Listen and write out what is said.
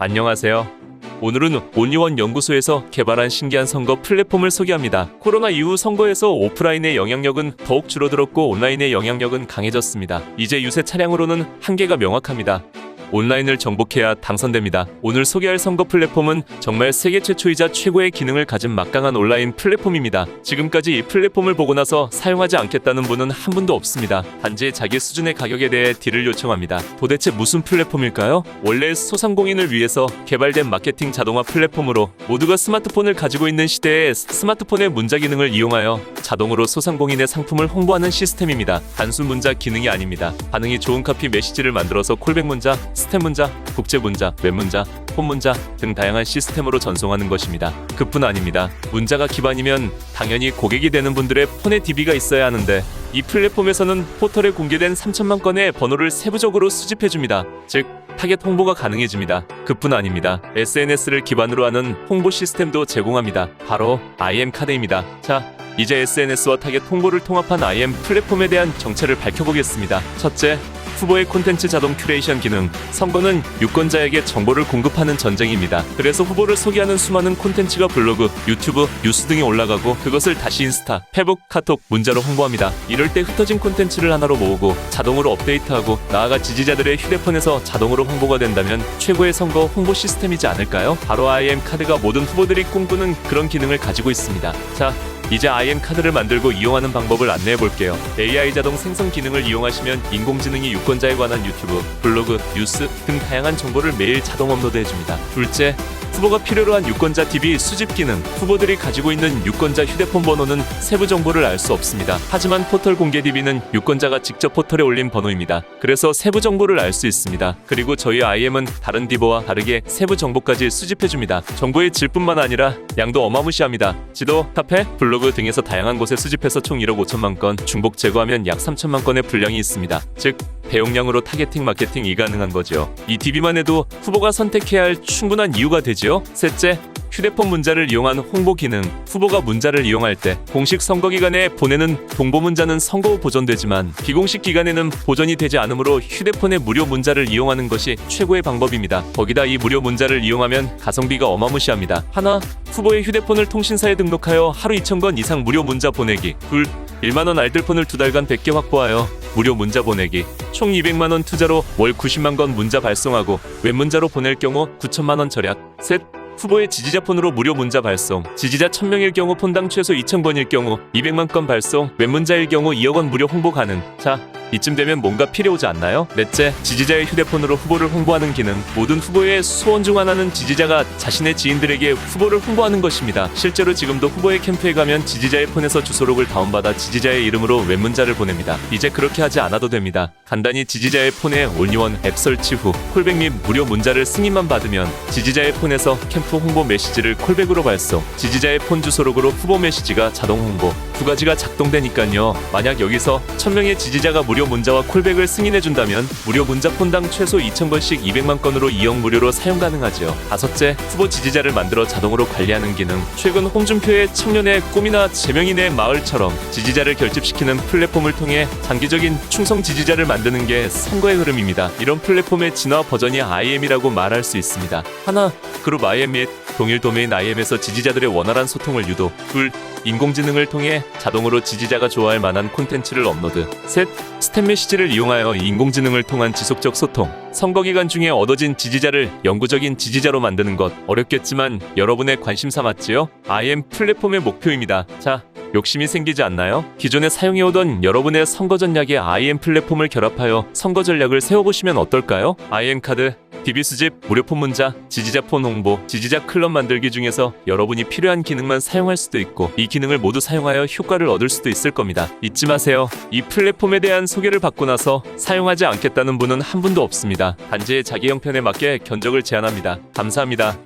안녕하세요. 오늘은 온리원 연구소에서 개발한 신기한 선거 플랫폼을 소개합니다. 코로나 이후 선거에서 오프라인의 영향력은 더욱 줄어들었고 온라인의 영향력은 강해졌습니다. 이제 유세 차량으로는 한계가 명확합니다. 온라인을 정복해야 당선됩니다. 오늘 소개할 선거 플랫폼은 정말 세계 최초이자 최고의 기능을 가진 막강한 온라인 플랫폼입니다. 지금까지 이 플랫폼을 보고 나서 사용하지 않겠다는 분은 한 분도 없습니다. 단지 자기 수준의 가격에 대해 딜을 요청합니다. 도대체 무슨 플랫폼일까요? 원래 소상공인을 위해서 개발된 마케팅 자동화 플랫폼으로 모두가 스마트폰을 가지고 있는 시대에 스마트폰의 문자 기능을 이용하여 자동으로 소상공인의 상품을 홍보하는 시스템입니다. 단순 문자 기능이 아닙니다. 반응이 좋은 카피 메시지를 만들어서 콜백 문자, 스텝 문자, 국제 문자, 웹 문자, 폰 문자 등 다양한 시스템으로 전송하는 것입니다. 그뿐 아닙니다. 문자가 기반이면 당연히 고객이 되는 분들의 폰에 DB가 있어야 하는데 이 플랫폼에서는 포털에 공개된 3천만 건의 번호를 세부적으로 수집해줍니다. 즉 타겟 홍보가 가능해집니다. 그뿐 아닙니다. SNS를 기반으로 하는 홍보 시스템도 제공합니다. 바로 IM카드입니다. 자, 이제 SNS와 타겟 홍보를 통합한 IM 플랫폼에 대한 정체를 밝혀보겠습니다. 첫째, 후보의 콘텐츠 자동 큐레이션 기능. 선거는 유권자에게 정보를 공급하는 전쟁입니다. 그래서 후보를 소개하는 수많은 콘텐츠가 블로그, 유튜브, 뉴스 등에 올라가고 그것을 다시 인스타, 페북, 카톡, 문자로 홍보합니다. 이럴 때 흩어진 콘텐츠를 하나로 모으고 자동으로 업데이트하고 나아가 지지자들의 휴대폰에서 자동으로 홍보가 된다면 최고의 선거 홍보 시스템이지 않을까요? 바로 IM카드가 모든 후보들이 꿈꾸는 그런 기능을 가지고 있습니다. 자, 이제 IM카드를 만들고 이용하는 방법을 안내해 볼게요. AI 자동 생성 기능을 이용하시면 인공지능이 유권자에 관한 유튜브, 블로그, 뉴스 등 다양한 정보를 매일 자동 업로드해 줍니다. 둘째, 후보가 필요로 한 유권자 DB 수집 기능. 후보들이 가지고 있는 유권자 휴대폰 번호는 세부 정보를 알 수 없습니다. 하지만 포털 공개 DB는 유권자가 직접 포털에 올린 번호입니다. 그래서 세부 정보를 알 수 있습니다. 그리고 저희 IM은 다른 DB와 다르게 세부 정보까지 수집해 줍니다. 정보의 질뿐만 아니라 양도 어마무시합니다. 지도, 카페, 블로그 등에서 다양한 곳에 수집해서 총 1억 5천만 건, 중복 제거하면 약 3천만 건의 분량이 있습니다. 즉 대용량으로 타겟팅 마케팅이 가능한 거죠. 이 DB만 해도 후보가 선택해야 할 충분한 이유가 되지요. 셋째, 휴대폰 문자를 이용한 홍보 기능. 후보가 문자를 이용할 때 공식 선거 기간에 보내는 동보 문자는 선거 후 보존되지만 비공식 기간에는 보존이 되지 않으므로 휴대폰의 무료 문자를 이용하는 것이 최고의 방법입니다. 거기다 이 무료 문자를 이용하면 가성비가 어마무시합니다. 하나, 후보의 휴대폰을 통신사에 등록하여 하루 2,000건 이상 무료 문자 보내기. 둘, 1만원 알뜰폰을 2달간 100개 확보하여 무료 문자 보내기. 총 200만원 투자로 월 90만 건 문자 발송하고 웹 문자로 보낼 경우 9천만원 절약. 셋, 후보의 지지자 폰으로 무료 문자 발송. 지지자 1000명일 경우 폰당 최소 2000건일 경우 200만 건 발송, 웹 문자일 경우 2억 원 무료 홍보 가능. 자, 이쯤 되면 뭔가 필요 오지 않나요? 넷째, 지지자의 휴대폰으로 후보를 홍보하는 기능. 모든 후보의 소원 중 하나는 지지자가 자신의 지인들에게 후보를 홍보하는 것입니다. 실제로 지금도 후보의 캠프에 가면 지지자의 폰에서 주소록을 다운받아 지지자의 이름으로 웹 문자를 보냅니다. 이제 그렇게 하지 않아도 됩니다. 간단히 지지자의 폰에 온리원 앱 설치 후 콜백 및 무료 문자를 승인만 받으면 지지자의 폰에서 캠프 홍보 메시지를 콜백으로 발송. 지지자의 폰 주소록으로 후보 메시지가 자동 홍보. 두 가지가 작동되니까요. 만약 여기서 1000명의 지지자가 무료 문자와 콜백을 승인해준다면 무료 문자 폰당 최소 2000건씩 200만 건으로 2억 무료로 사용 가능하죠. 다섯째, 후보 지지자를 만들어 자동으로 관리하는 기능. 최근 홍준표의 청년의 꿈이나 재명인의 마을처럼 지지자를 결집시키는 플랫폼을 통해 장기적인 충성 지지자를 만드는 게 선거의 흐름입니다. 이런 플랫폼의 진화 버전이 IM이라고 말할 수 있습니다. 하나, 그룹 IM 및 동일 도메인 IM에서 지지자들의 원활한 소통을 유도. 둘, 인공지능을 통해 자동으로 지지자가 좋아할 만한 콘텐츠를 업로드. 셋, 스텝 메시지를 이용하여 인공지능을 통한 지속적 소통. 선거 기간 중에 얻어진 지지자를 영구적인 지지자로 만드는 것. 어렵겠지만 여러분의 관심사 맞지요? IM 플랫폼의 목표입니다. 자, 욕심이 생기지 않나요? 기존에 사용해오던 여러분의 선거 전략에 IM 플랫폼을 결합하여 선거 전략을 세워보시면 어떨까요? IM카드, DB 수집, 무료 폰 문자, 지지자 폰 홍보, 지지자 클럽 만들기 중에서 여러분이 필요한 기능만 사용할 수도 있고 이 기능을 모두 사용하여 효과를 얻을 수도 있을 겁니다. 잊지 마세요. 이 플랫폼에 대한 소개를 받고 나서 사용하지 않겠다는 분은 한 분도 없습니다. 단지 자기 형편에 맞게 견적을 제한합니다. 감사합니다.